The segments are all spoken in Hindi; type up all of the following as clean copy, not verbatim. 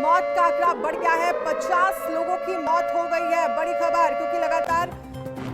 मौत का आंकड़ा बढ़ गया है। 50 लोगों की मौत हो गई है। बड़ी खबर, क्योंकि लगातार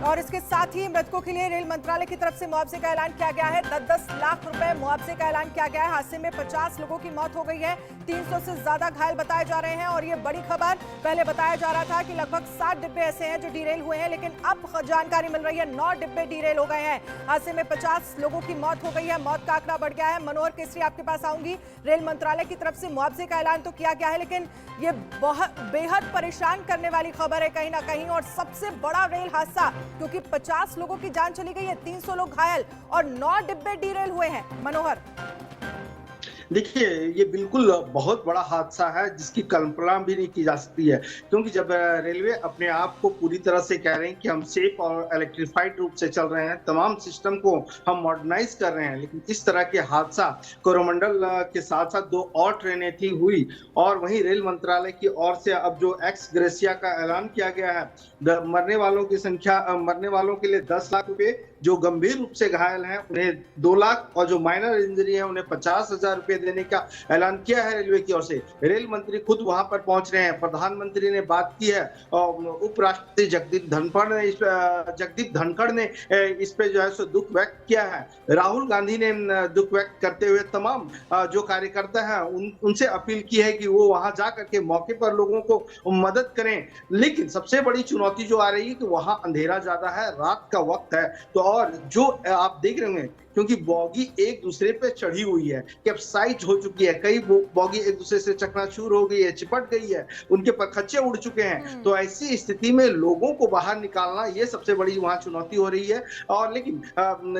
और इसके साथ ही मृतकों के लिए रेल मंत्रालय की तरफ से मुआवजे का ऐलान किया गया है। 10-10 लाख रुपए मुआवजे का ऐलान किया गया है। हादसे में 50 लोगों की मौत हो गई है। 300 से ज्यादा घायल बताए जा रहे हैं। और ये बड़ी खबर, पहले बताया जा रहा था कि लगभग 7 डिब्बे ऐसे हैं जो डीरेल हुए हैं, लेकिन अब जानकारी मिल रही है 9 डिब्बे डीरेल हो गए हैं। हादसे में 50 लोगों की मौत हो गई है। मौत का आंकड़ा बढ़ गया है। मनोहर केसरी, आपके पास आऊंगी। रेल मंत्रालय की तरफ से मुआवजे का ऐलान तो किया गया है, लेकिन ये बहुत बेहद परेशान करने वाली खबर है कहीं ना कहीं, और सबसे बड़ा रेल हादसा, क्योंकि 50 लोगों की जान चली गई है, 300 लोग घायल और 9 डिब्बे डीरेल हुए हैं। मनोहर, देखिए, ये बिल्कुल बहुत बड़ा हादसा है जिसकी कल्पना भी नहीं की जा सकती है, क्योंकि जब रेलवे अपने आप को पूरी तरह से कह रहे हैं कि हम सेफ और इलेक्ट्रिफाइड रूप से चल रहे हैं, तमाम सिस्टम को हम मॉडर्नाइज कर रहे हैं, लेकिन इस तरह के हादसा कोरोमंडल के साथ साथ 2 और ट्रेनें थी हुई। और वहीं रेल मंत्रालय की ओर से अब जो एक्स ग्रेसिया का ऐलान किया गया है, मरने वालों की संख्या, मरने वालों के लिए 10 लाख रुपए, जो गंभीर रूप से घायल हैं उन्हें 2 लाख और जो माइनर इंजरी है उन्हें 50,000 रुपए देने का ऐलान किया है रेलवे की ओर से। रेल मंत्री खुद वहां पर पहुंच रहे हैं, प्रधानमंत्री ने बात की है और उपराष्ट्रपति जगदीप धनखड़ ने इस पे जो है सो दुख व्यक्त किया है। राहुल गांधी ने दुख व्यक्त करते हुए तमाम जो कार्यकर्ता हैं उनसे अपील की है कि वो वहां जा करके मौके पर लोगों को मदद करें। लेकिन सबसे बड़ी चुनौती जो आ रही है कि वहां अंधेरा ज्यादा है, रात का वक्त है, तो और जो आप देख रहे होंगे, क्योंकि बॉगी एक दूसरे पे चढ़ी हुई है, कैप्साइज हो चुकी है, कई बॉगी एक दूसरे से चकनाचूर हो गई है, चिपट गई है, उनके पखच्चे उड़ चुके हैं। तो ऐसी स्थिति में लोगों को बाहर निकालना ये सबसे बड़ी वहां चुनौती हो रही है। और लेकिन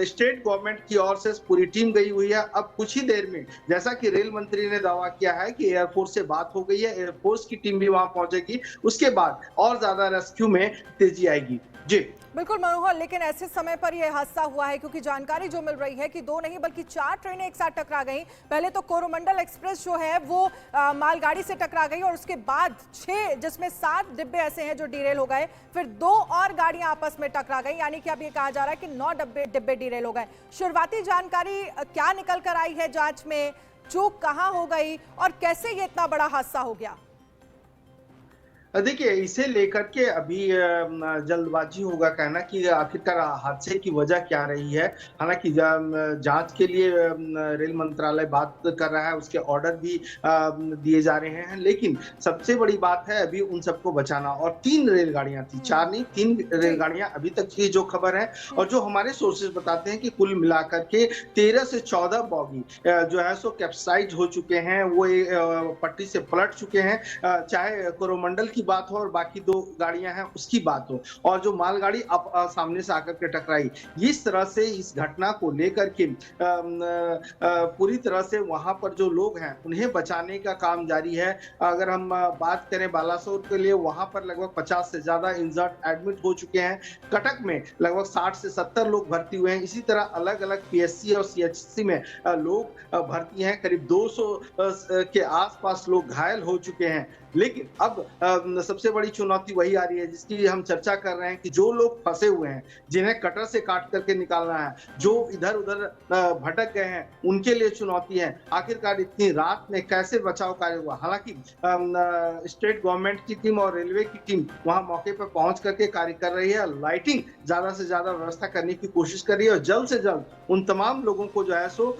स्टेट गवर्नमेंट की ओर से पूरी टीम गई हुई है। अब कुछ ही देर में, जैसा कि रेल मंत्री ने दावा किया है कि एयरफोर्स से बात हो गई है, एयरफोर्स की टीम भी वहां पहुंचेगी, उसके बाद और ज्यादा रेस्क्यू में तेजी आएगी। जी बिल्कुल मनोहर, लेकिन ऐसे समय पर यह हादसा हुआ है क्योंकि जानकारी जो मिल रही है कि 2 नहीं बल्कि 4 ट्रेनें एक साथ टकरा गई। पहले तो कोरोमंडल एक्सप्रेस जो है वो मालगाड़ी से टकरा गई, और उसके बाद 6 जिसमें 7 डिब्बे ऐसे हैं जो डीरेल हो गए। फिर 2 और गाड़ियां आपस में टकरा गई, यानी कि अब ये कहा जा रहा है कि 9 डिब्बे डीरेल हो गए। शुरुआती जानकारी क्या निकल कर आई है जांच में? चूक कहां हो गई और कैसे ये इतना बड़ा हादसा हो गया? देखिए, इसे लेकर के अभी जल्दबाजी होगा कहना कि आखिरकार हादसे की वजह क्या रही है। हालांकि जांच के लिए रेल मंत्रालय बात कर रहा है, उसके ऑर्डर भी दिए जा रहे हैं, लेकिन सबसे बड़ी बात है अभी उन सबको बचाना। और 3 रेलगाड़ियां थी, 4 नहीं 3 रेलगाड़ियां अभी तक की जो खबर है, और जो हमारे सोर्सेज बताते हैं कि कुल मिलाकर के 13 से 14 बॉगी जो है सो कैप्साइज हो चुके हैं, वो पट्टी से पलट चुके हैं, चाहे कोरोमंडल की बात हो और बाकी 2 गाड़ियां हैं उसकी बात हो, और जो मालगाड़ी अब सामने से आकर के टकराई। इस तरह से इस घटना को लेकर के पूरी तरह से वहां पर जो लोग हैं उन्हें बचाने का काम जारी है। अगर हम बात करें बालासोर के लिए, वहां पर लगभग 50 से ज्यादा इंजर्ड एडमिट हो चुके हैं। कटक में लगभग 60 से 70 लोग भर्ती हुए हैं। इसी तरह अलग अलग पीएचसी और सीएचसी में लोग भर्ती हैं। करीब 200 के आसपास लोग घायल हो चुके हैं। लेकिन अब सबसे बड़ी चुनौती वही आ रही है जिसकी हम चर्चा कर रहे हैं कि जो लोग फंसे हुए हैं, जिन्हें कटर से काट करके निकालना है, जो इधर उधर भटक गए हैं, उनके लिए चुनौती है। आखिरकार इतनी रात में कैसे बचाव कार्य हुआ। हालांकि स्टेट गवर्नमेंट की टीम और रेलवे की टीम वहां मौके पर पहुंच करके कार्य कर रही है, लाइटिंग ज्यादा से ज्यादा व्यवस्था करने की कोशिश कर रही है, और जल्द से जल्द उन तमाम लोगों को जो है सो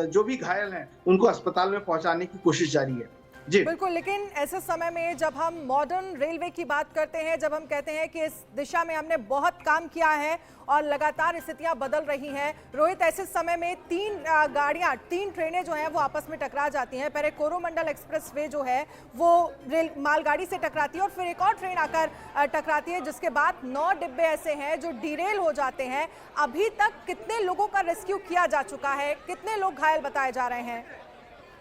जो भी घायल हैं उनको अस्पताल में पहुंचाने की कोशिश जारी है। जी बिल्कुल, लेकिन ऐसे समय में जब हम मॉडर्न रेलवे की बात करते हैं, जब हम कहते हैं कि इस दिशा में हमने बहुत काम किया है और लगातार स्थितियां बदल रही हैं, रोहित, ऐसे समय में 3 ट्रेनें जो हैं वो आपस में टकरा जाती हैं। पहले कोरोमंडल एक्सप्रेस जो है वो मालगाड़ी से टकराती है और फिर एक और ट्रेन आकर टकराती है, जिसके बाद 9 डिब्बे ऐसे हैं जो डीरेल हो जाते हैं। अभी तक कितने लोगों का रेस्क्यू किया जा चुका है? कितने लोग घायल बताए जा रहे हैं?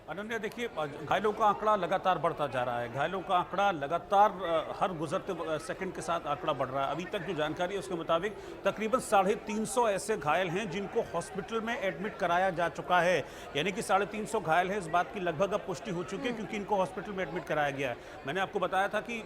अनन्या, देखिए, घायलों का आंकड़ा लगातार बढ़ता जा रहा है। घायलों का आंकड़ा लगातार हर गुजरते सेकंड के साथ आंकड़ा बढ़ रहा है। अभी तक जो जानकारी है उसके मुताबिक तकरीबन 350 ऐसे घायल हैं जिनको हॉस्पिटल में एडमिट कराया जा चुका है। यानी कि 350 घायल हैं, इस बात की लगभग अब पुष्टि हो चुकी है क्योंकि इनको हॉस्पिटल में एडमिट कराया गया है। मैंने आपको बताया था कि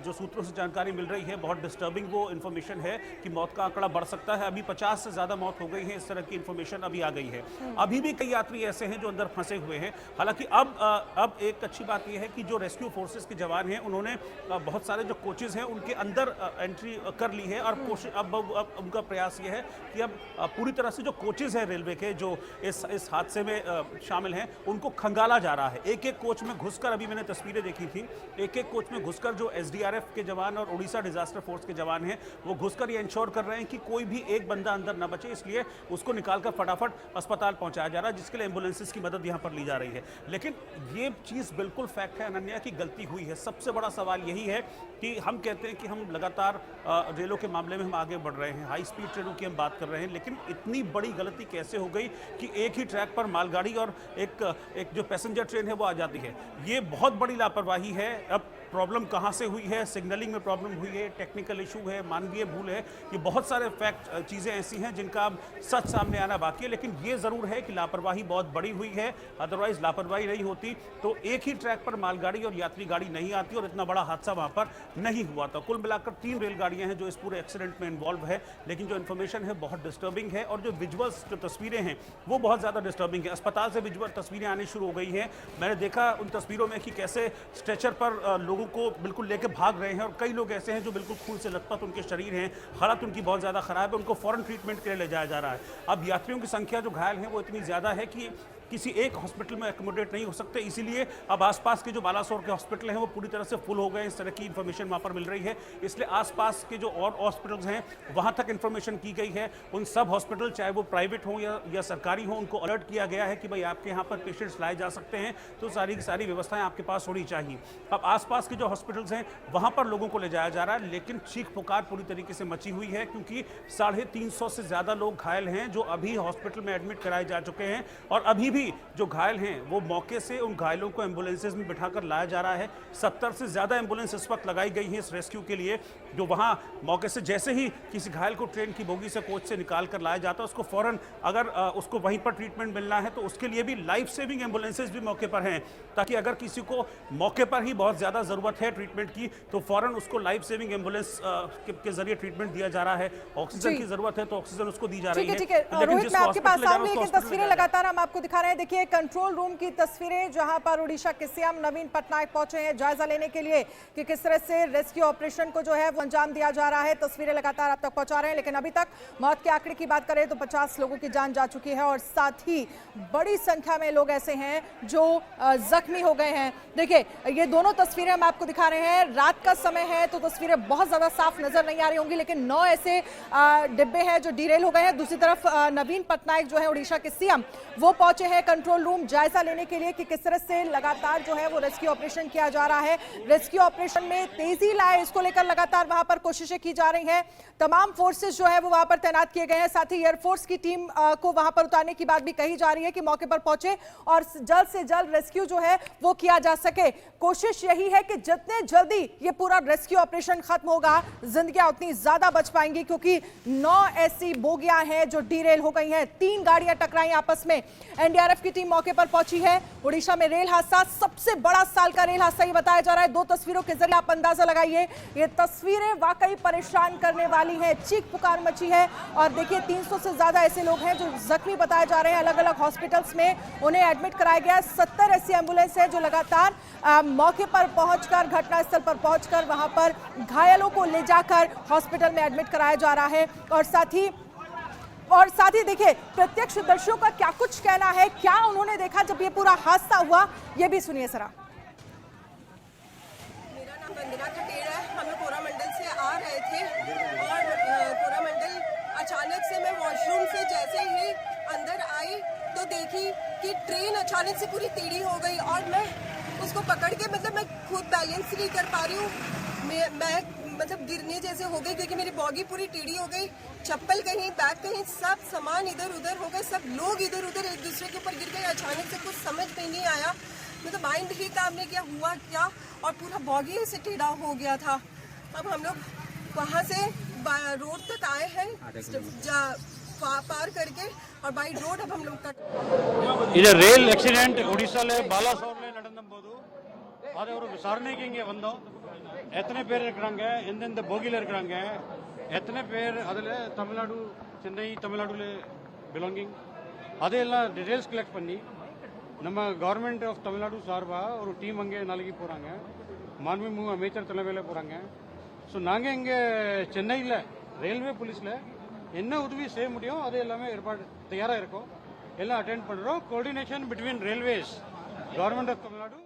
जो सूत्रों से जानकारी मिल रही है, बहुत डिस्टर्बिंग वो इन्फॉर्मेशन है कि मौत का आंकड़ा बढ़ सकता है। अभी 50 से ज़्यादा मौत हो गई है, इस तरह की इन्फॉर्मेशन अभी आ गई है। अभी भी कई यात्री ऐसे हैं जो अंदर फंसे हुए हैं। हालांकि अब एक अच्छी बात यह है कि जो रेस्क्यू फोर्सेस के जवान हैं उन्होंने बहुत सारे जो कोचेज हैं उनके अंदर एंट्री कर ली है और कोशिश अब उनका प्रयास ये है कि अब पूरी तरह से जो कोचेज हैं रेलवे के जो इस हादसे में शामिल हैं उनको खंगाला जा रहा है। एक एक कोच में घुसकर, अभी मैंने तस्वीरें देखी थी, एक एक कोच में घुसकर जो एसडीआरएफ के जवान और उड़ीसा डिजास्टर फोर्स के जवान हैं वो घुसकर ये इंश्योर कर रहे हैं कि कोई भी एक बंदा अंदर न बचे, इसलिए उसको निकालकर फटाफट अस्पताल पहुंचाया जा रहा है, जिसके लिए एम्बुलेंसेस की मदद यहां पर ली जा रही है। लेकिन ये चीज़ बिल्कुल फैक्ट है अनन्या की गलती हुई है। सबसे बड़ा सवाल यही है कि हम कहते हैं कि हम लगातार रेलों के मामले में हम आगे बढ़ रहे हैं, हाई स्पीड ट्रेनों की हम बात कर रहे हैं, लेकिन इतनी बड़ी गलती कैसे हो गई कि एक ही ट्रैक पर मालगाड़ी और एक जो पैसेंजर ट्रेन है वो आ जाती है। ये बहुत बड़ी लापरवाही है। अब प्रॉब्लम कहाँ से हुई है? सिग्नलिंग में प्रॉब्लम हुई है, टेक्निकल इशू है, मानवीय भूल है, ये बहुत सारे फैक्ट चीज़ें ऐसी हैं जिनका अब सच सामने आना बाकी है। लेकिन ये ज़रूर है कि लापरवाही बहुत बड़ी हुई है, अदरवाइज लापरवाही नहीं होती तो एक ही ट्रैक पर मालगाड़ी और यात्री गाड़ी नहीं आती और इतना बड़ा हादसा वहाँ पर नहीं हुआ था। कुल मिलाकर 3 रेलगाड़ियाँ हैं जो इस पूरे एक्सीडेंट में इन्वॉल्व है, लेकिन जो इन्फॉर्मेशन है बहुत डिस्टर्बिंग है और जो विजुअल्स, जो तस्वीरें हैं वो बहुत ज़्यादा डिस्टर्बिंग है। अस्पताल से विजुअल तस्वीरें आनी शुरू हो गई हैं। मैंने देखा उन तस्वीरों में कि कैसे स्ट्रेचर पर लोगों को बिल्कुल लेके भाग रहे हैं और कई लोग ऐसे हैं जो बिल्कुल खून से लथपथ उनके शरीर हैं, हालत उनकी बहुत ज़्यादा ख़राब है, उनको फौरन ट्रीटमेंट के लिए ले जाया जा रहा है। अब यात्रियों की संख्या जो घायल हैं वो इतनी ज़्यादा है कि किसी एक हॉस्पिटल में एकोमोडेट नहीं हो सकते, इसीलिए अब आसपास के जो बालासोर के हॉस्पिटल हैं वो पूरी तरह से फुल हो गए हैं। इस तरह की इन्फॉर्मेशन वहाँ पर मिल रही है, इसलिए आसपास के जो और हॉस्पिटल्स हैं वहाँ तक इन्फॉर्मेशन की गई है। उन सब हॉस्पिटल चाहे वो प्राइवेट हों या सरकारी हों, उनको अलर्ट किया गया है कि भाई आपके यहाँ पर पेशेंट्स लाए जा सकते हैं तो सारी की सारी व्यवस्थाएं आपके पास होनी चाहिए। अब आसपास के जो हॉस्पिटल्स हैं वहाँ पर लोगों को ले जाया जा रहा है, लेकिन चीख पुकार पूरी तरीके से मची हुई है क्योंकि 350 से ज़्यादा लोग घायल हैं जो अभी हॉस्पिटल में एडमिट कराए जा चुके हैं और अभी भी जो घायल हैं वो मौके से उन घायलों को एम्बुलेंसेज में बिठाकर लाया जा रहा है। 70 से ज़्यादा एम्बुलेंस इस वक्त लगाई गई हैं इस रेस्क्यू के लिए, जो वहाँ मौके से जैसे ही किसी घायल को ट्रेन की बोगी से, कोच से निकाल कर लाया जाता है, उसको फ़ौरन अगर उसको वहीं पर ट्रीटमेंट मिलना है तो उसके लिए भी लाइफ सेविंग एम्बुलेंसेज भी मौके पर हैं, ताकि अगर किसी को मौके पर ही बहुत ज़्यादा ज़रूरत है ट्रीटमेंट की तो फ़ौरन उसको लाइफ सेविंग एम्बुलेंस के जरिए ट्रीटमेंट दिया जा रहा है। ऑक्सीजन की ज़रूरत है तो ऑक्सीजन उसको दी जा रही है। ठीक है रोहित, मैं आपके पास आऊंगी, लेकिन तस्वीरें लगातार हम आपको दिखा रहे हैं। देखिए कंट्रोल रूम की तस्वीरें जहां पर ओडिशा के सीएम नवीन पटनायक पहुंचे हैं जायजा लेने के लिए कि किस तरह से रेस्क्यू ऑपरेशन को जो है वो अंजाम दिया जा रहा है। तस्वीरें लगातार आप तक पहुंचा रहे हैं, लेकिन अभी तक मौत के आंकड़े की बात करें तो 50 लोगों की जान जा चुकी है और साथ ही बड़ी संख्या में लोग ऐसे हैं जो जख्मी हो गए हैं। देखिए ये दोनों तस्वीरें हम आपको दिखा रहे हैं, रात का समय है तो तस्वीरें बहुत ज्यादा साफ नजर नहीं आ रही होंगी, लेकिन 9 ऐसे डिब्बे हैं जो डीरेल हो गए हैं। दूसरी तरफ नवीन पटनायक जो है ओडिशा के सीएम वो पहुंचे हैं कंट्रोल रूम जायजा लेने के लिए कि किस तरह से लगातार जो है वो रेस्क्यू ऑपरेशन किया जा रहा है। रेस्क्यू ऑपरेशन में तेजी लाए इसको लेकर लगातार वहां पर कोशिशें की जा रही हैं। तमाम फोर्सेस जो है वो वहां पर तैनात किए गए हैं, साथ ही एयरफोर्स की टीम को वहां पर उतारने की बात भी कही जा रही है कि मौके पर पहुंचे और जल्द से जल्द रेस्क्यू जो है वो किया जा सके। कोशिश यही है कि जितने जल्दी ये पूरा रेस्क्यू ऑपरेशन खत्म होगा जिंदगियां उतनी ज्यादा बच पाएंगी, क्योंकि 9 ऐसी बोगियां हैं जो डीरेल हो गई हैं, 3 गाड़ियां टकराई आपस में। एनडीआरएफ की टीम मौके पर पहुंची है। ओडिशा में रेल हादसा, सबसे बड़ा साल का रेल हादसा ये बताया जा रहा है। 2 तस्वीरों के जरिए आप अंदाजा लगाइए, ये तस्वीरें वाकई परेशान करने वाली हैं, चीख पुकार मची है। और देखिए 300 से ज्यादा ऐसे लोग हैं जो जख्मी बताए जा रहे हैं, अलग अलग हॉस्पिटल्स में उन्हें एडमिट कराया गया है। 70 ऐसी एम्बुलेंस है जो लगातार मौके पर पहुंचकर, घटनास्थल पर पहुंचकर वहां पर घायलों को ले जाकर हॉस्पिटल में एडमिट कराया जा रहा है। और साथ ही देखिए प्रत्यक्षदर्शियों का क्या कुछ कहना है, क्या उन्होंने देखा जब ये पूरा हादसा हुआ, ये भी सुनिए जरा। मेरा नाम वंदना खटेड़ है। हम लोग कोरामंडल से आ रहे थे और कोरामंडल अचानक से मैं वॉशरूम से जैसे ही अंदर आई तो देखी कि ट्रेन अचानक से पूरी टेढ़ी हो गई और मैं उसको पकड़ के मैं खुद बैलेंस नहीं कर पा रही हूँ। मैं गिरने जैसे हो गई क्योंकि मेरी बॉडी पूरी टेढ़ी हो गई। चप्पल कहीं, बैग कहीं, सब सामान इधर उधर हो गए, सब लोग इधर उधर एक दूसरे के ऊपर गिर गए। अचानक से कुछ समझ में नहीं आया, माइंड ही काम नहीं किया हुआ क्या, और पूरा बॉडी ऐसे टेढ़ा हो गया था। अब हम लोग वहाँ से रोड तक आए हैं पार करके, और बाई रोड अब हम लोग ಇದು ರೈಲ್ ಆಕ್ಸಿಡೆಂಟ್ ಒಡಿಶಾಲೆ ಬಾಲಾಸೋರ್ಲೆ நடந்தபோது அதை ஒரு விசாரணைக்கு இங்கே வந்தோம். எத்தனை பேர் இருக்கிறாங்க, எந்தெந்த போகியில் இருக்கிறாங்க, எத்தனை பேர் அதில் தமிழ்நாடு, சென்னை தமிழ்நாடுல பிலாங்கிங், அதையெல்லாம் டீடைல்ஸ் கலெக்ட் பண்ணி நம்ம கவர்மெண்ட் ஆஃப் தமிழ்நாடு சார்பாக ஒரு டீம் அங்கே நாளைக்கு போகிறாங்க. மாண்புமிகு அமைச்சர் தலைமையில் போகிறாங்க. ஸோ நாங்கள் இங்கே சென்னையில் ரயில்வே போலீஸில் என்ன உதவி செய்ய முடியும் அது எல்லாமே ஏற்பாடு தயாராக இருக்கோம். எல்லாம் அட்டென்ட் பண்ணுறோம். Coordination between railways government of Tamil Nadu.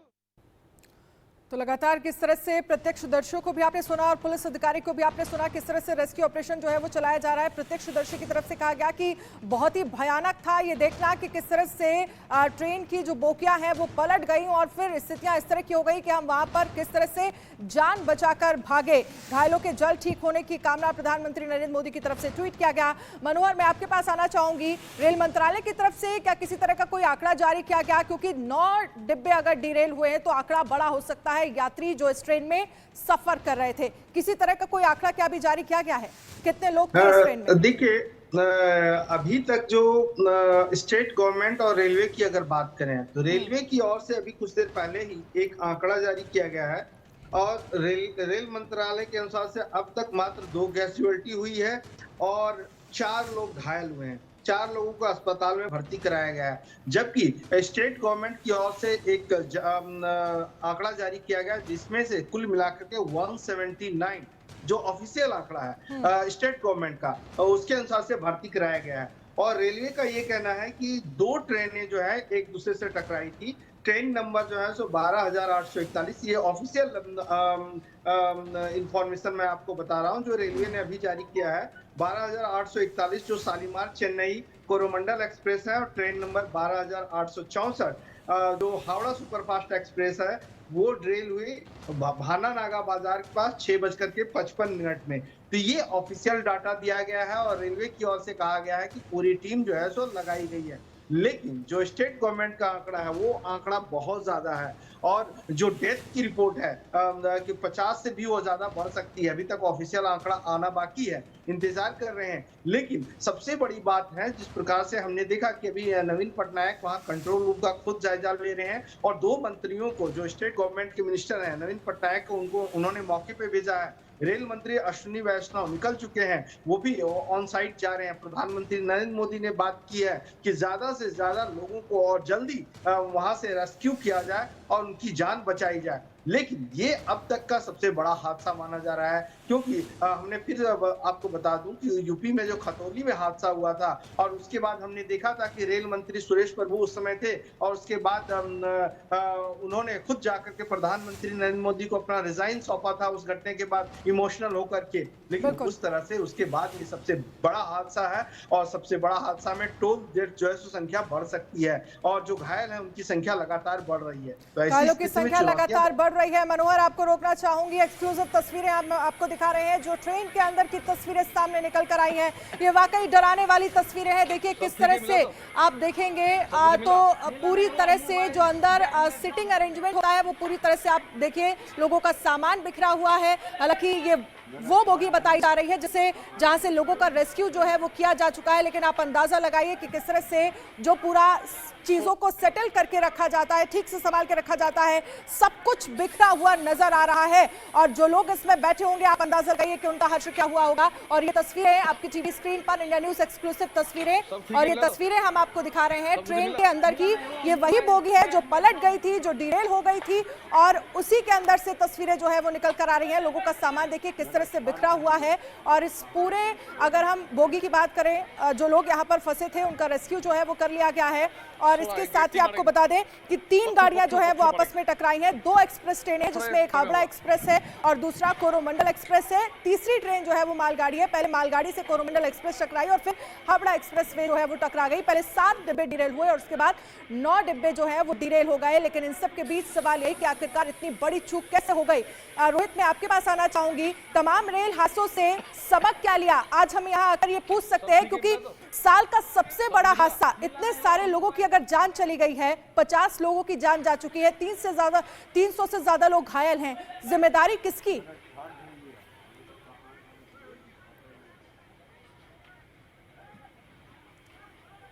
तो लगातार किस तरह से प्रत्यक्षदर्शियों को भी आपने सुना और पुलिस अधिकारी को भी आपने सुना किस तरह से रेस्क्यू ऑपरेशन जो है वो चलाया जा रहा है। प्रत्यक्षदर्शी की तरफ से कहा गया कि बहुत ही भयानक था ये देखना कि किस तरह से ट्रेन की जो बोगियां हैं वो पलट गई और फिर स्थितियां इस तरह की हो गई कि हम वहां पर किस तरह से जान बचाकर भागे। घायलों के जल्द ठीक होने की कामना प्रधानमंत्री नरेंद्र मोदी की तरफ से ट्वीट किया गया। मनोहर, मैं आपके पास आना चाहूंगी, रेल मंत्रालय की तरफ से क्या किसी तरह का कोई आंकड़ा जारी किया गया, क्योंकि 9 डिब्बे अगर डिरेल हुए हैं तो आंकड़ा बड़ा हो सकता है। यात्री जो इस ट्रेन में सफर कर रहे थे, किसी तरह का कोई आंकड़ा क्या भी जारी किया गया है? कितने लोग थे इस ट्रेन में? देखिए, अभी तक जो स्टेट गवर्नमेंट और रेलवे की अगर बात करें तो रेलवे की ओर से अभी कुछ देर पहले ही एक आंकड़ा जारी किया गया है और रेल मंत्रालय के अनुसार से अब तक मात्र 2 कैजुअल्टी हुई है और 4 लोग घायल हुए हैं। 4 लोगों को अस्पताल में भर्ती कराया गया है, जबकि स्टेट गवर्नमेंट की ओर से एक आंकड़ा जारी किया गया जिसमें से कुल मिलाकर के 179 जो ऑफिशियल आंकड़ा है स्टेट गवर्नमेंट का, उसके अनुसार से भर्ती कराया गया है। और रेलवे का ये कहना है कि 2 ट्रेनें जो है एक दूसरे से टकराई थी। ट्रेन नंबर जो है सो 12,841, ये ऑफिशियल इंफॉर्मेशन मैं आपको बता रहा हूँ जो रेलवे ने अभी जारी किया है। 12,841 जो शालीमार चेन्नई कोरोमंडल एक्सप्रेस है और ट्रेन नंबर 12,864 जो हावड़ा सुपरफास्ट एक्सप्रेस है वो ड्रेल हुई भाना नागा बाजार के पास 6:55 में। तो ये ऑफिशियल डाटा दिया गया है और रेलवे की ओर से कहा गया है कि पूरी टीम जो है सो लगाई गई है। लेकिन जो स्टेट गवर्नमेंट का आंकड़ा है वो आंकड़ा बहुत ज्यादा है और जो डेथ की रिपोर्ट है कि 50 से भी वो ज्यादा बढ़ सकती है। अभी तक ऑफिशियल आंकड़ा आना बाकी है, इंतजार कर रहे हैं। लेकिन सबसे बड़ी बात है जिस प्रकार से हमने देखा कि अभी नवीन पटनायक वहां कंट्रोल रूम का खुद जायजा ले रहे हैं और 2 मंत्रियों को जो स्टेट गवर्नमेंट के मिनिस्टर हैं नवीन पटनायक को उन्होंने मौके पे भेजा है। रेल मंत्री अश्विनी वैष्णव निकल चुके हैं, वो भी ऑन साइट जा रहे हैं। प्रधानमंत्री नरेंद्र मोदी ने बात की है कि ज्यादा से ज्यादा लोगों को और जल्दी वहां से रेस्क्यू किया जाए और उनकी जान बचाई जाए। लेकिन ये अब तक का सबसे बड़ा हादसा माना जा रहा है, क्योंकि हमने फिर आपको बता दूं कि यूपी में जो खतौली में हादसा हुआ था और उसके बाद हमने देखा था कि रेल मंत्री सुरेश प्रभु उस समय थे और उसके बाद उन्होंने खुद जाकर के प्रधानमंत्री नरेंद्र मोदी को अपना रिजाइन सौंपा था उस घटने के बाद इमोशनल होकर के। लेकिन उस तरह से उसके बाद ये सबसे बड़ा हादसा है और सबसे बड़ा हादसा में टोल डेथ जो है संख्या बढ़ सकती है और जो घायल है उनकी संख्या लगातार बढ़ रही है। तो ऐसी संख्या लगातार बढ़ रही है। मनोहर, आपको रोकना चाहूंगी, एक्सक्लूसिव तस्वीरें हम आपको दिखा रहे हैं जो ट्रेन के अंदर की तस्वीरें सामने निकल कर आई हैं। ये वाकई डराने वाली तस्वीरें हैं। देखिए किस तरह से आप देखेंगे तो पूरी तरह से जो अंदर सिटिंग अरेंजमेंट होता है वो पूरी तरह से आप देखिए लोगों का सामान बिखरा हुआ है। हालांकि ये वो बोगी बताई जा रही है जिसे जहां से लोगों का रेस्क्यू जो है वो किया जा चुका है, लेकिन आप अंदाजा लगाइए कि किस तरह से जो पूरा चीजों को सेटल करके रखा जाता है, ठीक से संभाल के रखा जाता है, सब कुछ बिखरा हुआ नजर आ रहा है। और जो लोग इसमें बैठे होंगे आप अंदाजा लगाइए कि उनका हश्र क्या हुआ होगा। और ये तस्वीरें आपकी टीवी स्क्रीन पर इंडिया न्यूज एक्सक्लूसिव तस्वीरें, और ये तस्वीरें हम आपको दिखा रहे हैं ट्रेन के अंदर की। ये वही बोगी है जो पलट गई थी, जो डिरेल हो गई थी और उसी के अंदर से तस्वीरें जो है वो निकल कर आ रही है। लोगों का सामान देखिए किस तरह से बिखरा हुआ है। और इस पूरे अगर हम बोगी की बात करें, जो लोग यहाँ पर फंसे थे उनका रेस्क्यू जो है वो कर लिया गया है। और इसके साथ ही आपको बता दें कि 3 गाड़ियां जो है वो आपस में टकराई हैं। 2 एक्सप्रेस ट्रेन है जिसमें एक हावड़ा एक्सप्रेस है और दूसरा कोरोमंडल एक्सप्रेस है। तीसरी ट्रेन जो है वो मालगाड़ी है। पहले मालगाड़ी से कोरोमंडल एक्सप्रेस टकराई और फिर हावड़ा एक्सप्रेस वे जो है वो टकरा गई। पहले 7 डिब्बे डिरेल हुए और उसके बाद 9 डिब्बे जो है वो डिरेल हो गए। लेकिन इन सब के बीच सवाल यही कि आखिरकार इतनी बड़ी चूक कैसे हो गई। रोहित, मैं आपके पास आना चाहूंगी, तमाम रेल हादसों से सबक क्या लिया आज हम यहाँ आकर ये पूछ सकते हैं, क्योंकि साल का सबसे बड़ा हादसा, इतने सारे लोगों की अगर जान चली गई है, 50 लोगों की जान जा चुकी है, 300 से ज्यादा लोग घायल हैं, जिम्मेदारी किसकी?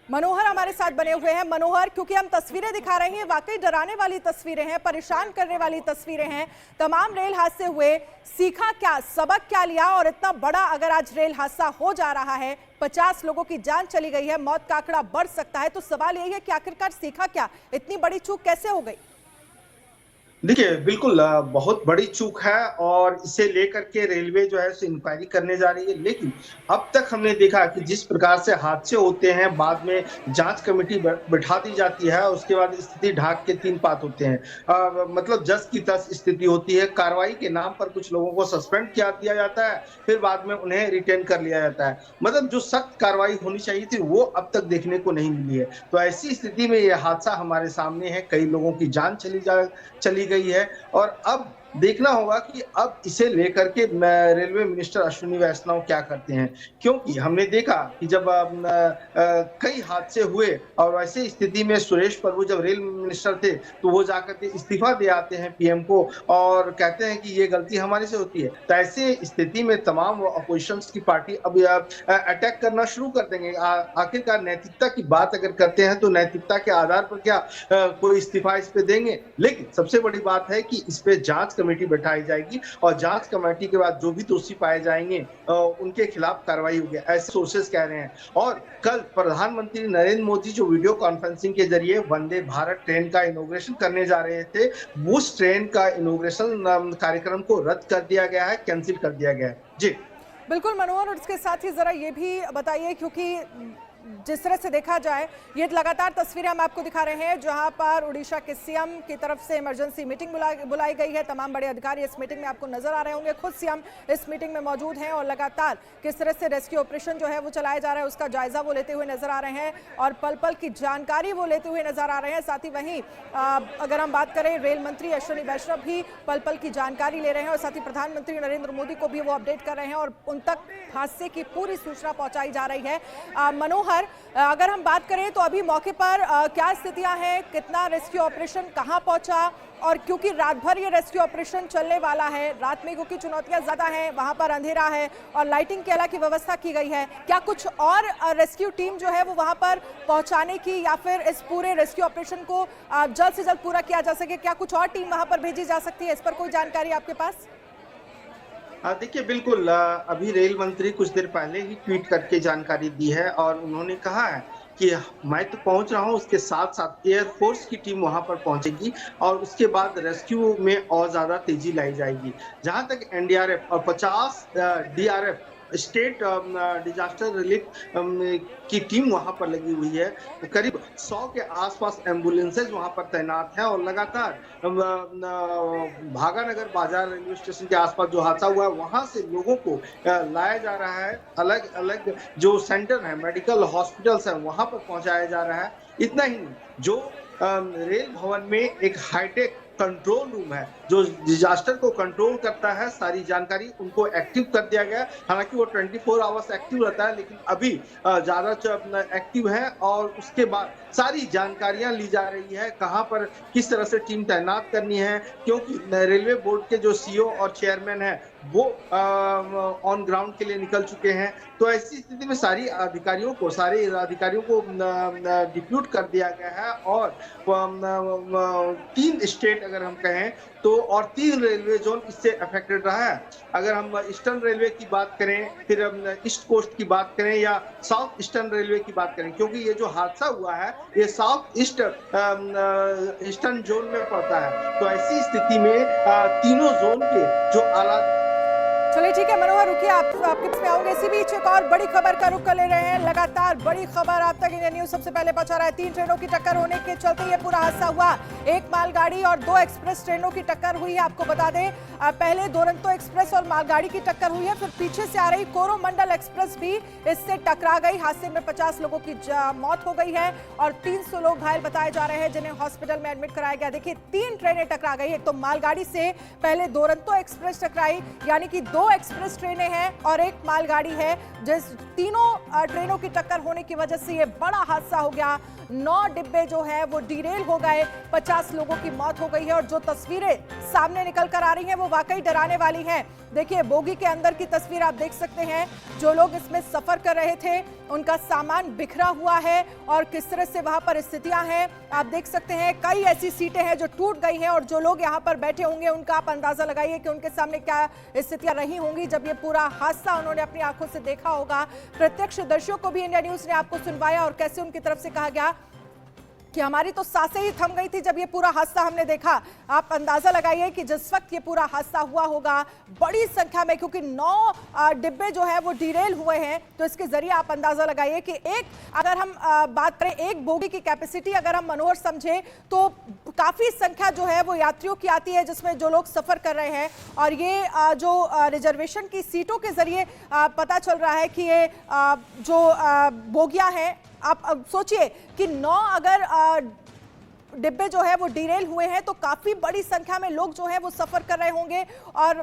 मनोहर हमारे साथ बने हुए हैं। मनोहर, क्योंकि हम तस्वीरें दिखा रहे हैं, वाकई डराने वाली तस्वीरें हैं, परेशान करने वाली तस्वीरें हैं। तमाम रेल हादसे हुए, सीखा क्या, सबक क्या लिया? और इतना बड़ा अगर आज रेल हादसा हो जा रहा है, 50 लोगों की जान चली गई है, मौत का आंकड़ा बढ़ सकता है, तो सवाल यही है कि आखिरकार सीखा क्या? इतनी बड़ी चूक कैसे हो गई? देखिए, बिल्कुल बहुत बड़ी चूक है और इसे लेकर के रेलवे जो है इंक्वायरी करने जा रही है। लेकिन अब तक हमने देखा कि जिस प्रकार से हादसे होते हैं, बाद में जांच कमेटी बैठा दी जाती है, उसके बाद स्थिति ढाक के 3 पात होते हैं। मतलब जस की तस स्थिति होती है। कार्रवाई के नाम पर कुछ लोगों को सस्पेंड दिया जाता है, फिर बाद में उन्हें रिटेन कर लिया जाता है। मतलब जो सख्त कार्रवाई होनी चाहिए थी, वो अब तक देखने को नहीं मिली है। तो ऐसी स्थिति में यह हादसा हमारे सामने है। कई लोगों की जान चली गई है और अब देखना होगा कि अब इसे लेकर के रेलवे मिनिस्टर अश्विनी वैष्णव क्या करते हैं, क्योंकि हमने देखा कि जब कई हादसे हुए और वैसे स्थिति में सुरेश प्रभु जब रेल मिनिस्टर थे तो वो जाकर के इस्तीफा दे आते हैं पीएम को और कहते हैं कि ये गलती हमारे से होती है। तो ऐसे स्थिति में तमाम अपोजिशन की पार्टी अब अटैक करना शुरू कर देंगे। आखिरकार नैतिकता की बात अगर करते हैं तो नैतिकता के आधार पर क्या कोई इस्तीफा इस पे देंगे? लेकिन सबसे बड़ी बात है कि इस पे जांच कमेटी बैठाई जाएगी और जांच कमेटी के बाद जो भी दोषी पाए जाएंगे उनके खिलाफ कार्रवाई होगी, ऐसे सोर्सेस कह रहे हैं। और कल प्रधानमंत्री नरेंद्र मोदी जो वीडियो कॉन्फ्रेंसिंग के जरिए वंदे भारत ट्रेन का इनॉग्रेशन करने जा रहे थे, उस ट्रेन का इनॉग्रेशन कार्यक्रम को रद्द कर दिया गया है, कैंसिल कर दिया गया है। जी बिल्कुल मनोहर, और इसके साथ ही जरा ये भी बताइए, क्योंकि जिस तरह से देखा जाए, ये लगातार तस्वीरें हम आपको दिखा रहे हैं जहां पर उड़ीसा के सीएम की तरफ से इमरजेंसी मीटिंग बुलाई गई है। तमाम बड़े अधिकारी इस मीटिंग में आपको नजर आ रहे होंगे। खुद सीएम इस मीटिंग में मौजूद हैं और लगातार किस तरह से रेस्क्यू ऑपरेशन जो है वो चलाया जा रहा है, उसका जायजा वो लेते हुए नजर आ रहे हैं और पल पल की जानकारी वो लेते हुए नजर आ रहे हैं। साथ ही वहीं अगर हम बात करें, रेल मंत्री अश्विनी वैष्णव भी पल पल की जानकारी ले रहे हैं और साथ ही प्रधानमंत्री नरेंद्र मोदी को भी वो अपडेट कर रहे हैं और उन तक हादसे की पूरी सूचना पहुंचाई जा रही है। मनोहर, अगर हम बात करें तो अभी मौके पर क्या स्थितियां हैं, कितना रेस्क्यू ऑपरेशन कहां पहुंचा, और क्योंकि रात भर ये रेस्क्यू ऑपरेशन चलने वाला है, रात में क्योंकि चुनौतियां ज्यादा हैं, वहां पर अंधेरा है और लाइटिंग के अलग की व्यवस्था की गई है, क्या कुछ और रेस्क्यू टीम जो है वो वहां पर पहुंचाने की या फिर इस पूरे रेस्क्यू ऑपरेशन को जल्द से जल्द पूरा किया जा सके, क्या कुछ और टीम वहां पर भेजी जा सकती है? इस पर कोई जानकारी आपके पास? देखिए, बिल्कुल अभी रेल मंत्री कुछ देर पहले ही ट्वीट करके जानकारी दी है और उन्होंने कहा है कि मैं तो पहुंच रहा हूं, उसके साथ साथ एयरफोर्स की टीम वहां पर पहुंचेगी और उसके बाद रेस्क्यू में और ज्यादा तेजी लाई जाएगी। जहां तक एनडीआरएफ और 50 डीआरएफ स्टेट डिजास्टर रिलीफ की टीम वहां पर लगी हुई है, करीब 100 के आसपास एम्बुलेंसेज वहां पर तैनात हैं और लगातार भागानगर बाजार रेलवे स्टेशन के आसपास जो हादसा हुआ है वहां से लोगों को लाया जा रहा है, अलग अलग जो सेंटर है, मेडिकल हॉस्पिटल्स हैं, वहां पर पहुंचाया जा रहा है। इतना ही नहीं, जो रेल भवन में एक हाईटेक कंट्रोल रूम है जो डिजास्टर को कंट्रोल करता है, सारी जानकारी उनको एक्टिव कर दिया गया। हालांकि वो 24 आवर्स एक्टिव रहता है, लेकिन अभी ज्यादा एक्टिव है और उसके बाद सारी जानकारियां ली जा रही है, कहां पर किस तरह से टीम तैनात करनी है, क्योंकि रेलवे बोर्ड के जो सीईओ और चेयरमैन है वो ऑन ग्राउंड के लिए निकल चुके हैं। तो ऐसी स्थिति में सारे अधिकारियों को डिप्यूट कर दिया गया है और 3 स्टेट अगर हम कहें तो और 3 रेलवे जोन इससे अफेक्टेड रहा है। अगर हम ईस्टर्न रेलवे की बात करें, फिर ईस्ट कोस्ट की बात करें या साउथ ईस्टर्न रेलवे की बात करें, क्योंकि ये जो हादसा हुआ है ये साउथ ईस्टर्न जोन में पड़ता है। तो ऐसी स्थिति में तीनों जोन के जो आला। चलिए ठीक है मनोहर, रुकिए, आपके पास में आऊंगे। इसी बीच एक और बड़ी खबर का रुख कर ले रहे हैं। लगातार बड़ी खबर आप तक इंडिया न्यूज सबसे पहले पहुंचा रहा है। 3 ट्रेनों की टक्कर होने के चलते ये पूरा हादसा हुआ। एक मालगाड़ी और 2 एक्सप्रेस ट्रेनों की टक्कर हुई है। आपको बता दें, पहले दुरंतो एक्सप्रेस और मालगाड़ी की टक्कर हुई है, फिर पीछे से आ रही कोरोमंडल एक्सप्रेस भी इससे टकरा गई। हादसे में 50 लोगों की मौत हो गई है और 300 लोग घायल बताए जा रहे हैं, जिन्हें हॉस्पिटल में एडमिट कराया गया। देखिए, 3 ट्रेनें टकरा गई। एक तो मालगाड़ी से पहले दुरंतो एक्सप्रेस टकराई, यानी कि 2 एक्सप्रेस ट्रेनें हैं और एक मालगाड़ी है, जिस तीनों ट्रेनों की टक्कर होने की वजह से ये बड़ा हादसा हो गया। 9 डिब्बे जो है वो डीरेल हो गए, 50 लोगों की मौत हो गई है और जो तस्वीरें सामने निकल कर आ रही हैं वो वाकई डराने वाली हैं। देखिए बोगी के अंदर की तस्वीर आप देख सकते हैं, जो लोग इसमें सफर कर रहे थे उनका सामान बिखरा हुआ है और किस तरह से वहां पर स्थितियां हैं आप देख सकते हैं। कई ऐसी सीटें हैं जो टूट गई हैं और जो लोग यहां पर बैठे होंगे उनका आप अंदाजा लगाइए कि उनके सामने क्या स्थितियां रही होंगी जब ये पूरा हादसा उन्होंने अपनी आंखों से देखा होगा। प्रत्यक्षदर्शियों को भी इंडिया न्यूज ने आपको सुनवाया और कैसे उनकी तरफ से कहा गया कि हमारी तो सांसें ही थम गई थी जब ये पूरा हादसा हमने देखा। आप अंदाजा लगाइए कि जिस वक्त ये पूरा हादसा हुआ होगा बड़ी संख्या में, क्योंकि 9 डिब्बे जो है वो डिरेल हुए हैं, तो इसके जरिए आप अंदाजा लगाइए कि अगर हम बात करें एक बोगी की कैपेसिटी अगर हम मनोहर समझे तो काफी संख्या जो है वो यात्रियों की आती है जिसमें जो लोग सफर कर रहे हैं। और ये जो रिजर्वेशन की सीटों के जरिए पता चल रहा है कि ये जो बोगियां हैं, आप अब सोचिए कि 9 अगर डिब्बे जो है वो डिरेल हुए हैं तो काफी बड़ी संख्या में लोग जो है वो सफर कर रहे होंगे और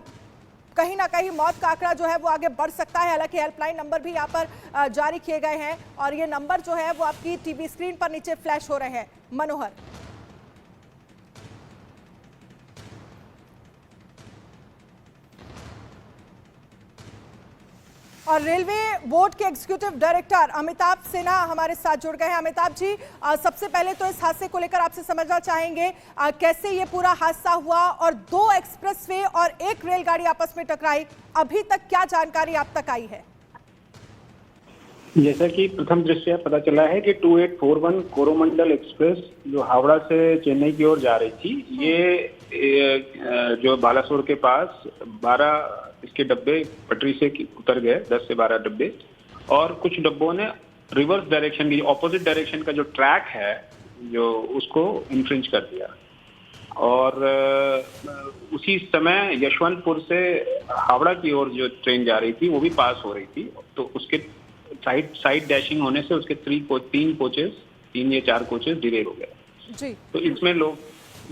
कहीं ना कहीं मौत का आंकड़ा जो है वो आगे बढ़ सकता है। हालांकि हेल्पलाइन नंबर भी यहाँ पर जारी किए गए हैं और ये नंबर जो है वो आपकी टीवी स्क्रीन पर नीचे फ्लैश हो रहे हैं। मनोहर, और रेलवे बोर्ड के एग्जीक्यूटिव डायरेक्टर अमिताभ सिन्हा हमारे साथ जुड़ गए हैं। अमिताभ जी, सबसे पहले तो इस हादसे को लेकर आपसे समझना चाहेंगे कैसे ये पूरा हादसा हुआ और 2 एक्सप्रेसवे और 1 रेलगाड़ी आपस में टकराई, अभी तक क्या जानकारी आप तक आई है? जैसा कि प्रथम दृष्टया पता चला है कि 2841 कोरोमंडल एक्सप्रेस जो हावड़ा से चेन्नई की ओर जा रही थी, ये जो बालासोर के पास 12 इसके डब्बे पटरी से उतर गए, 10 से 12 डब्बे, और कुछ डब्बों ने रिवर्स डायरेक्शन की ऑपोजिट डायरेक्शन का जो ट्रैक है जो उसको इन्फ्रिंज कर दिया। और उसी समय यशवंतपुर से हावड़ा की ओर जो ट्रेन जा रही थी वो भी पास हो रही थी, तो उसके साइड डैशिंग होने से उसके 3 या 4 कोचेस डिले हो गए जी। तो इसमें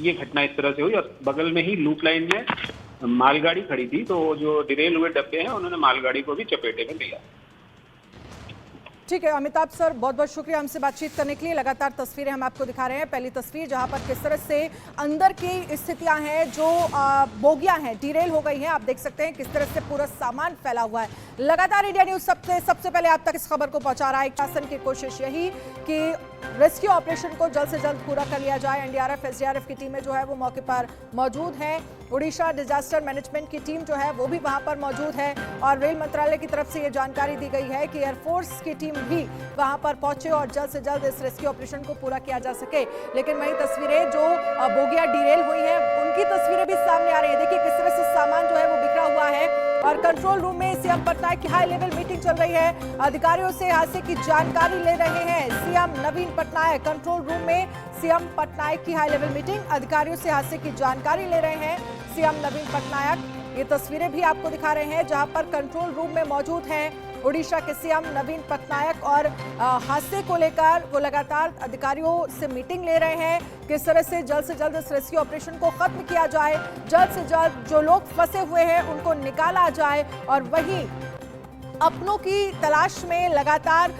ये घटना इस तरह से हुई और बगल में ही लूप लाइन में मालगाड़ी खड़ी थी, तो जो डिरेल हुए डब्बे हैं उन्होंने मालगाड़ी को भी चपेटे में लिया। ठीक है अमिताभ सर, बहुत बहुत शुक्रिया हमसे बातचीत करने के लिए। लगातार तस्वीरें हम आपको दिखा रहे हैं। पहली तस्वीर जहां पर किस तरह से अंदर की स्थितियां हैं, जो बोगियां हैं डिरेल हो गई हैं, आप देख सकते हैं किस तरह से पूरा सामान फैला हुआ है। लगातार इंडिया न्यूज सबसे पहले आप तक इस खबर को पहुंचा रहा है। शासन की कोशिश यही कि रेस्क्यू ऑपरेशन को जल्द से जल्द पूरा कर लिया जाए। एनडीआरएफ एसडीआरएफ की टीमें जो है वो मौके पर मौजूद हैं। उड़ीसा डिजास्टर मैनेजमेंट की टीम जो है वो भी वहां पर मौजूद है और रेल मंत्रालय की तरफ से ये जानकारी दी गई है कि एयरफोर्स की टीम भी वहां पर पहुंचे और जल्द से जल्द इस रेस्क्यू ऑपरेशन को पूरा किया जा सके। लेकिन वही तस्वीरें जो बोगियां डिरेल हुई हैं उनकी तस्वीरें भी सामने आ रही है। देखिए किस तरह से सामान जो है वो बिखरा हुआ है और कंट्रोल रूम में सीएम पटनायक की हाई लेवल मीटिंग चल रही है। अधिकारियों से हादसे की जानकारी ले रहे हैं सीएम नवीन पटनायक। कंट्रोल रूम में सीएम पटनायक की हाई लेवल मीटिंग, अधिकारियों से हादसे की जानकारी ले रहे हैं सीएम नवीन पटनायक। ये तस्वीरें भी आपको दिखा रहे हैं जहां पर कंट्रोल रूम में मौजूद हैं उड़ीसा के सीएम नवीन पटनायक और हादसे को लेकर वो लगातार अधिकारियों से मीटिंग ले रहे हैं। किस तरह से जल्द इस रेस्क्यू ऑपरेशन को खत्म किया जाए, जल्द से जल्द जो लोग फंसे हुए हैं उनको निकाला जाए। और वहीं अपनों की तलाश में लगातार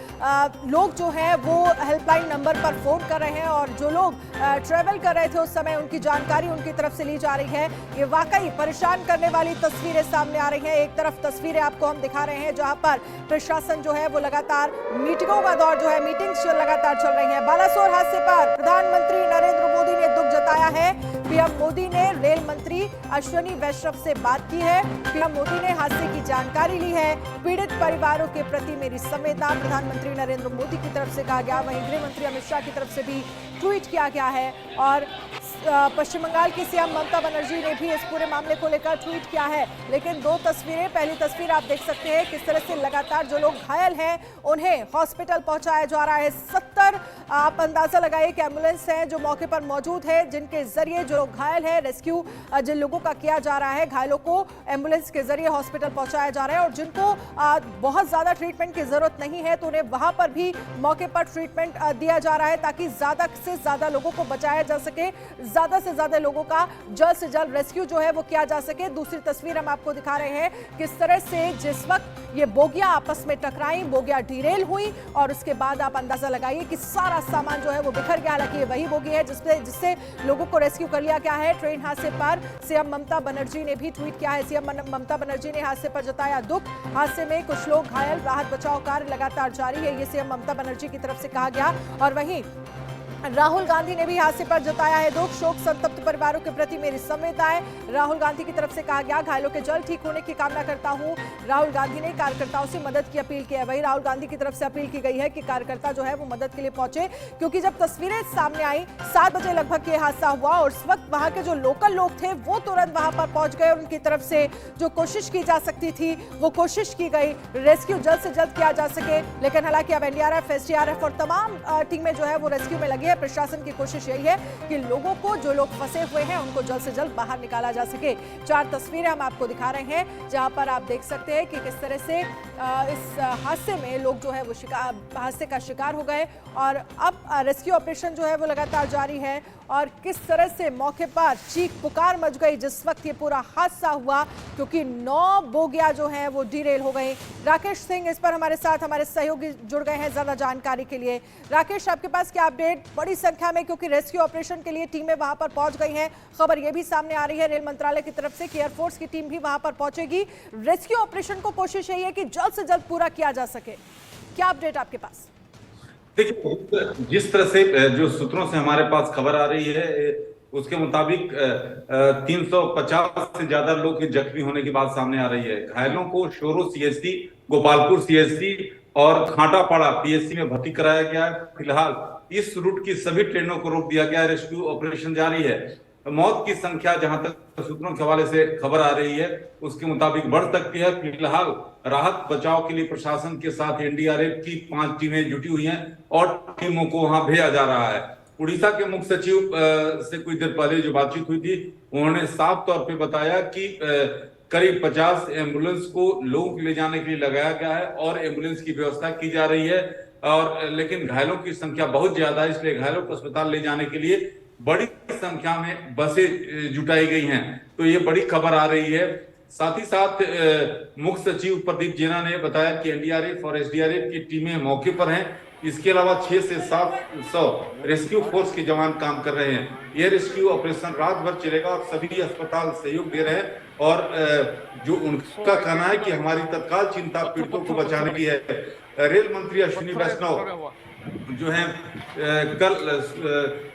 लोग जो हैं वो हेल्पलाइन नंबर पर फोन कर रहे हैं और जो लोग ट्रैवल कर रहे थे उस समय उनकी जानकारी उनकी तरफ से ली जा रही है। ये वाकई परेशान करने वाली तस्वीरें सामने आ रही हैं। एक तरफ तस्वीरें आपको हम दिखा रहे हैं जहां पर प्रशासन जो है वो लगातार मीटिंगों का दौर जो है, मीटिंग्स जो लगातार चल रही हैं। बालासोर हादसे पर प्रधानमंत्री नरेंद्र मोदी ने दुख जताया है। पीएम मोदी ने रेल मंत्री अश्विनी वैष्णव से बात की है। पीएम मोदी ने हादसे की जानकारी ली है। पीड़ित परिवारों के प्रति मेरी संवेदना प्रधानमंत्री नरेंद्र मोदी की तरफ से कहा गया। वहीं गृह मंत्री अमित शाह की तरफ से भी ट्वीट किया गया है और पश्चिम बंगाल की सीएम ममता बनर्जी ने भी इस पूरे मामले को लेकर ट्वीट किया है। लेकिन 2 तस्वीरें, पहली तस्वीर आप देख सकते हैं किस तरह से लगातार जो लोग घायल हैं उन्हें हॉस्पिटल पहुंचाया जा रहा है। 70 आप अंदाजा लगाइए कि एम्बुलेंस हैं जो मौके पर मौजूद है, जिनके जरिए जो लोग घायल हैं रेस्क्यू जिन लोगों का किया जा रहा है, घायलों को एम्बुलेंस के जरिए हॉस्पिटल पहुंचाया जा रहा है। और जिनको बहुत ज्यादा ट्रीटमेंट की जरूरत नहीं है तो उन्हें वहां पर भी मौके पर ट्रीटमेंट दिया जा रहा है ताकि ज्यादा से ज्यादा लोगों को बचाया जा सके, ज्यादा से ज्यादा लोगों का जल्द से जल्द रेस्क्यू जो है वो किया जा सके। दूसरी तस्वीर हम आपको दिखा रहे हैं किस तरह से जिस वक्त ये बोगियां आपस में टकराई, बोगियां डिरेल हुई और उसके बाद आप अंदाजा लगाइए कि सारा सामान जो है वो बिखर गया। हालांकि ये वही बोगी है जिससे लोगों को रेस्क्यू कर लिया गया है। ट्रेन हादसे पर सीएम ममता बनर्जी ने भी ट्वीट किया है। सीएम ममता बनर्जी ने हादसे पर जताया दुख। हादसे में कुछ लोग घायल, राहत बचाव कार्य लगातार जारी है, ये सीएम ममता बनर्जी की तरफ से कहा गया। और वहीं राहुल गांधी ने भी हादसे पर जताया है दुख। शोक संतप्त परिवारों के प्रति मेरी संवेदनाएं, राहुल गांधी की तरफ से कहा गया। घायलों के जल्द ठीक होने की कामना करता हूं। राहुल गांधी ने कार्यकर्ताओं से मदद की अपील की है। वही राहुल गांधी की तरफ से अपील की गई है कि कार्यकर्ता जो है वो मदद के लिए पहुंचे, क्योंकि जब तस्वीरें सामने आई 7 बजे लगभग ये हादसा हुआ और उस वक्त वहां के जो लोकल लोग थे वो तुरंत वहां पर पहुंच गए और उनकी तरफ से जो कोशिश की जा सकती थी वो कोशिश की गई, रेस्क्यू जल्द से जल्द किया जा सके। लेकिन हालांकि अब एनडीआरएफ, एसडीआरएफ और तमाम टीमें जो है वो रेस्क्यू में लगी है। प्रशासन की कोशिश यही है कि लोगों को, जो लोग फंसे हुए हैं, उनको जल्द से जल्द बाहर निकाला जा सके। 4 तस्वीरें हम आपको दिखा रहे हैं जहां पर आप देख सकते हैं कि किस तरह से इस हादसे में लोग जो है वो हादसे का शिकार हो गए और अब रेस्क्यू ऑपरेशन जो है वो लगातार जारी है। और किस तरह से मौके पर चीख पुकार मच गई जिस वक्त ये पूरा हादसा हुआ, क्योंकि 9 बोगियां जो हैं वो डिरेल हो गई। राकेश सिंह इस पर हमारे साथ, हमारे सहयोगी जुड़ गए हैं ज्यादा जानकारी के लिए। राकेश, आपके पास क्या अपडेट? बड़ी संख्या में क्योंकि रेस्क्यू ऑपरेशन के लिए टीमें वहां पर पहुंच गई हैं। खबर यह भी सामने आ रही है रेल मंत्रालय की तरफ से कि एयरफोर्स की टीम भी वहां पर पहुंचेगी। रेस्क्यू ऑपरेशन को कोशिश यही है कि जल्द से जल्द पूरा किया जा सके। क्या अपडेट आपके पास? देखिए, जिस तरह से जो सूत्रों से हमारे पास खबर आ रही है उसके मुताबिक 350 से ज्यादा लोग के जख्मी होने की बात सामने आ रही है। घायलों को शोरो सीएचसी, गोपालपुर सीएचसी और खाटापाड़ा पीएचसी में भर्ती कराया गया है। फिलहाल इस रूट की सभी ट्रेनों को रोक दिया गया है। रेस्क्यू ऑपरेशन जारी है। मौत की संख्या जहां तक सूत्रों के हवाले से खबर आ रही है उसके मुताबिक बढ़ सकती है। फिलहाल राहत बचाव के लिए प्रशासन के साथ एनडीआरएफ की 5 टीमें जुटी हुई हैं और टीमों को वहां भेजा जा रहा है। उड़ीसा के मुख्य सचिव से कुछ देर पहले जो बातचीत हुई थी, उन्होंने साफ तौर पे बताया कि करीब 50 एम्बुलेंस को लोगों को ले जाने के लिए लगाया गया है और एम्बुलेंस की व्यवस्था की जा रही है। और लेकिन घायलों की संख्या बहुत ज्यादा है, इसलिए घायलों को अस्पताल ले जाने के लिए बड़ी संख्या में बसें जुटाई गई हैं। तो ये बड़ी खबर आ रही है। साथ ही साथ मुख्य सचिव प्रदीप जेना ने बताया कि एनडीआरएफ और एसडीआरएफ की टीमें मौके पर हैं। इसके अलावा 6 से 700 रेस्क्यू फोर्स के जवान काम कर रहे हैं। यह रेस्क्यू ऑपरेशन रात भर चलेगा और सभी अस्पताल सहयोग दे रहे हैं। और जो उनका कहना है कि हमारी तत्काल चिंता पीड़ितों को बचाने की है। रेल मंत्री अश्विनी वैष्णव जो है कल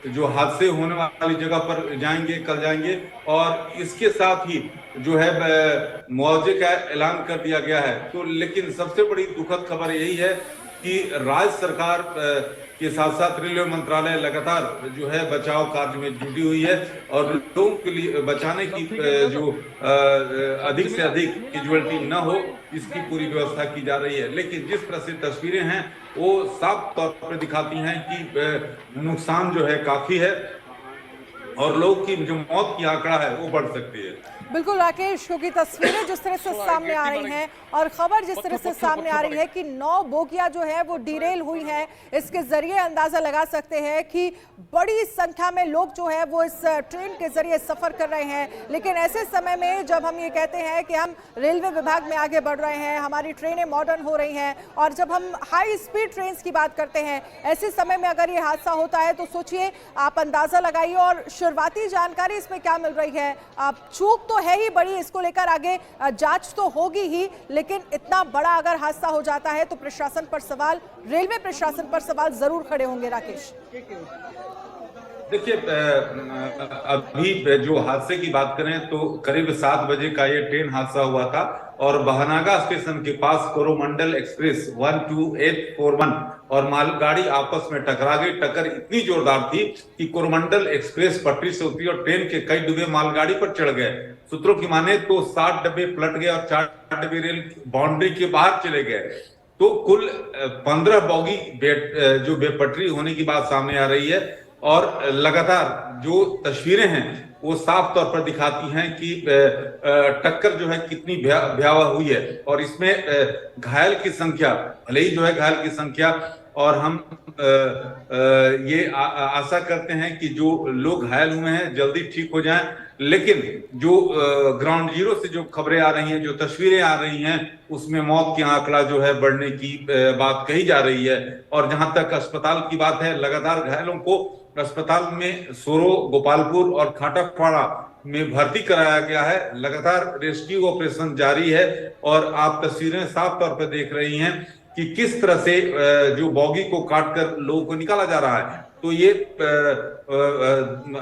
जो हादसे होने वाली जगह पर जाएंगे, कल जाएंगे और इसके साथ ही जो है मुआवजे का ऐलान कर दिया गया है। तो लेकिन सबसे बड़ी दुखद खबर यही है कि राज्य सरकार के साथ साथ रेलवे मंत्रालय लगातार जो है बचाव कार्य में जुटी हुई है और लोगों के लिए बचाने की जो अधिक से अधिक कैजुअल्टी न हो इसकी पूरी व्यवस्था की जा रही है। लेकिन जिस तरह से तस्वीरें हैं वो साफ तौर पर दिखाती हैं कि नुकसान जो है काफी है और लोग की जो मौत की आंकड़ा है वो बढ़ सकती है। बिल्कुल राकेश, क्योंकि तस्वीरें जिस तरह से सामने आ रही हैं और खबर जिस तरह से सामने आ रही है कि 9 बोगियां जो है वो डिरेल हुई हैं, इसके जरिए अंदाजा लगा सकते हैं कि बड़ी संख्या में लोग जो है वो इस ट्रेन के जरिए सफर कर रहे हैं। लेकिन ऐसे समय में जब हम ये कहते हैं कि हम रेलवे विभाग में आगे बढ़ रहे हैं, हमारी ट्रेनें मॉडर्न हो रही हैं और जब हम हाई स्पीड ट्रेन की बात करते हैं, ऐसे समय में अगर ये हादसा होता है तो सोचिए, आप अंदाजा लगाइए। और शुरुआती जानकारी इसमें क्या मिल रही है? चूक तो है ही बड़ी, इसको लेकर आगे जांच तो होगी ही, लेकिन इतना बड़ा अगर हादसा हो जाता है तो प्रशासन पर सवाल, रेलवे प्रशासन पर सवाल जरूर खड़े होंगे। राकेश, देखिए, अभी जो हादसे की बात करें तो करीब 7 बजे का ये ट्रेन हादसा हुआ था और बहनागा स्टेशन के पास कोरोमंडल एक्सप्रेस 12841 और मालगाड़ी आपस में टकरा गई। टक्कर इतनी जोरदार थी कि कोरोमंडल एक्सप्रेस पटरी से उतरी और ट्रेन के कई डिब्बे मालगाड़ी पर चढ़ गए। सूत्रों की माने तो 60 डब्बे पलट गए और 4 डब्बे रेल बाउंड्री के बाहर चले गए। तो कुल 15 बॉगी जो बेपटरी होने की बात सामने आ रही है। और लगातार जो तस्वीरें हैं वो साफ तौर पर दिखाती हैं कि टक्कर जो है कितनी भयावह हुई है। और इसमें घायल की संख्या, भले ही जो है घायल की संख्या, और हम ये आशा करते हैं कि जो लोग घायल हुए हैं जल्दी ठीक हो जाएं, लेकिन जो ग्राउंड जीरो से जो खबरें आ रही हैं, जो तस्वीरें आ रही हैं, उसमें मौत की आंकड़ा जो है बढ़ने की बात कही जा रही है। और जहां तक अस्पताल की बात है, लगातार घायलों को अस्पताल में सोरो, गोपालपुर और खाटापाड़ा में भर्ती कराया गया है। लगातार रेस्क्यू ऑपरेशन जारी है और आप तस्वीरें साफ तौर पर देख रही हैं कि किस तरह से जो बॉगी को काटकर लोगों को निकाला जा रहा है। तो ये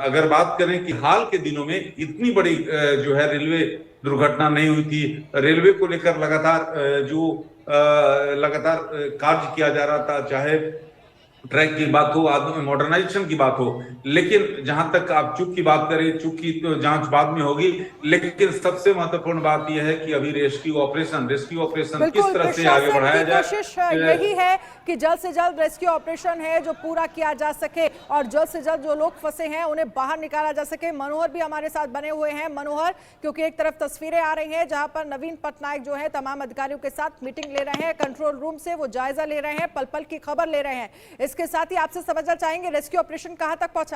अगर बात करें कि हाल के दिनों में इतनी बड़ी जो है रेलवे दुर्घटना नहीं हुई थी। रेलवे को लेकर लगातार कार्य किया जा रहा था, चाहे ट्रैक की बात हो, मॉडर्नाइजेशन की बात हो। लेकिन जहां तक आप चूक की बात करें, चूक की तो जांच बाद में होगी, लेकिन सबसे महत्वपूर्ण बात यह है कि अभी रेस्क्यू ऑपरेशन किस तरह से आगे बढ़ाया जाए। कोशिश यही है कि जल्द से जल्द रेस्क्यू ऑपरेशन है जो पूरा किया जा सके और जल्द से जल्द जो लोग फंसे हैं उन्हें बाहर निकाला जा सके। मनोहर भी हमारे साथ बने हुए हैं। मनोहर, क्योंकि एक तरफ तस्वीरें आ रही हैं जहां पर नवीन पटनायक जो है तमाम अधिकारियों के साथ मीटिंग ले रहे हैं, कंट्रोल रूम से वो जायजा ले रहे हैं, पल पल की खबर ले रहे हैं। इसके साथ ही आपसे समझना चाहेंगे रेस्क्यू ऑपरेशन कहां तक पहुंचा?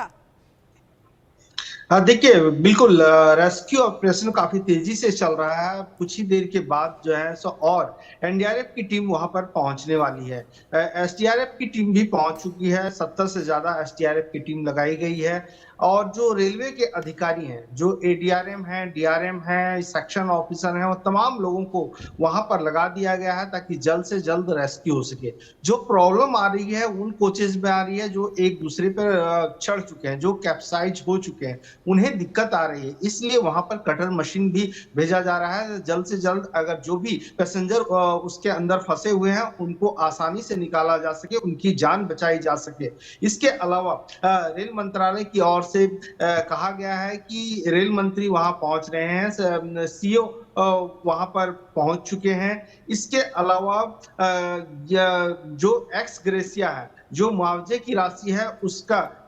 देखिए, बिल्कुल रेस्क्यू ऑपरेशन काफी तेजी से चल रहा है। कुछ ही देर के बाद जो है और एनडीआरएफ की टीम वहां पर पहुंचने वाली है। एसडीआरएफ की टीम भी पहुंच चुकी है। 70 से ज्यादा एसडीआरएफ की टीम लगाई गई है और जो रेलवे के अधिकारी हैं, जो एडीआरएम हैं, डीआरएम हैं, सेक्शन ऑफिसर हैं, वो तमाम लोगों को वहां पर लगा दिया गया है ताकि जल्द से जल्द रेस्क्यू हो सके। जो प्रॉब्लम आ रही है उन कोचेज में आ रही है जो एक दूसरे पर चढ़ चुके हैं, जो कैप्साइज हो चुके हैं, उन्हें दिक्कत आ रही है। इसलिए वहां पर कटर मशीन भी भेजा जा रहा है। जल्द से जल्द अगर जो भी पैसेंजर उसके अंदर फंसे हुए हैं उनको आसानी से निकाला जा सके, उनकी जान बचाई जा सके। इसके अलावा रेल मंत्रालय की ओर से कहा गया है कि रेल मंत्री वहां पहुंच रहे हैं, सीओ वहां पर पहुंच चुके हैं। इसके अलावा जो एक्स ग्रेसिया है, जो मुआवजे की राशि है,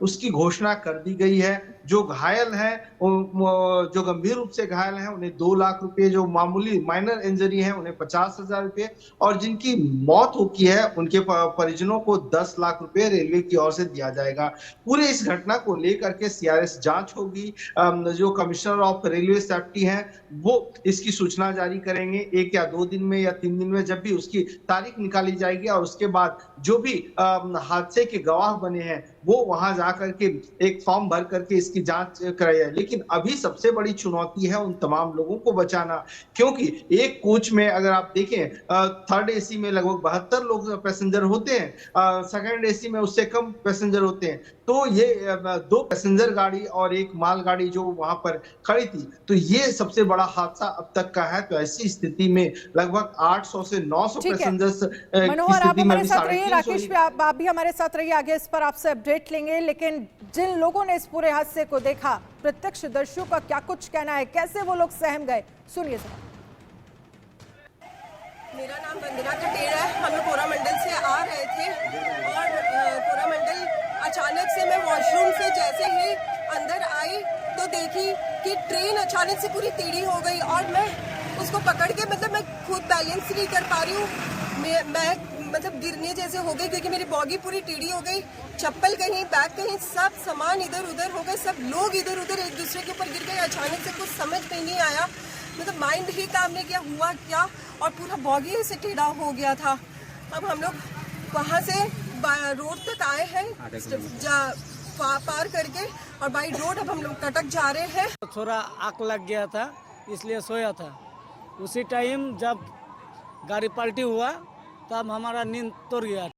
उसकी घोषणा कर दी गई है। जो घायल हैं, जो गंभीर रूप से घायल हैं, उन्हें 2 लाख रुपए, जो मामूली माइनर इंजरी है उन्हें 50,000 रुपए, और जिनकी मौत होती है उनके परिजनों को 10 लाख रुपए रेलवे की ओर से दिया जाएगा। पूरे इस घटना को लेकर के सीआरएस जांच होगी। जो कमिश्नर ऑफ रेलवे सेफ्टी हैं वो इसकी सूचना जारी करेंगे 1 या 2 दिन में या 3 दिन में, जब भी उसकी तारीख निकाली जाएगी। और उसके बाद जो भी हादसे के गवाह बने हैं वो वहां जाकर के एक फॉर्म भर करके इसकी जांच कराई जाए। लेकिन अभी सबसे बड़ी चुनौती है उन तमाम लोगों को बचाना, क्योंकि एक कोच में अगर आप देखें थर्ड एसी में लगभग 72 लोग पैसेंजर होते हैं, सेकंड एसी में उससे कम पैसेंजर होते हैं। तो ये 2 पैसेंजर गाड़ी और 1 माल गाड़ी जो वहां पर खड़ी थी, तो ये सबसे बड़ा हादसा अब तक का है। तो ऐसी स्थिति में लगभग 800 से 900 पैसेंजर्स मनोहर, आप हमारे साथ रहिए, राकेश भी आप भी हमारे साथ रहिए, आगे इस पर आपसे अपडेट लेंगे। लेकिन जिन लोगों ने इस पूरे हादसे को देखा, प्रत्यक्षदर्शियों का क्या कुछ कहना है, कैसे वो लोग सहम गए, सुनिए जरा। मेरा नाम वंदना कटेरा है। हम लोग कोरामंडल से आ रहे थे और कोरामंडल अचानक से मैं वॉशरूम से जैसे ही अंदर आई तो देखी कि ट्रेन अचानक से पूरी टेढ़ी हो गई और मैं उसको पकड़ के मैं खुद बैलेंस नहीं कर पा रही हूँ। मैं गिरने जैसे हो गई क्योंकि मेरी बॉडी पूरी टेढ़ी हो गई। चप्पल कहीं, बैग कहीं, सब सामान इधर उधर हो गए, सब लोग इधर उधर एक दूसरे के ऊपर गिर गए। अचानक से कुछ समझ में नहीं आया, माइंड ही काम नहीं किया, हुआ क्या, और पूरा बॉडी से टेढ़ा हो गया था। अब हम लोग वहाँ से रोड तक आए हैं पार करके, और बाई रोड अब हम लोग कटक जा रहे हैं। थोड़ा आग लग गया था इसलिए सोया था। उसी टाइम जब गाड़ी पलटी हुआ तब हमारा नींद तोड़ गया।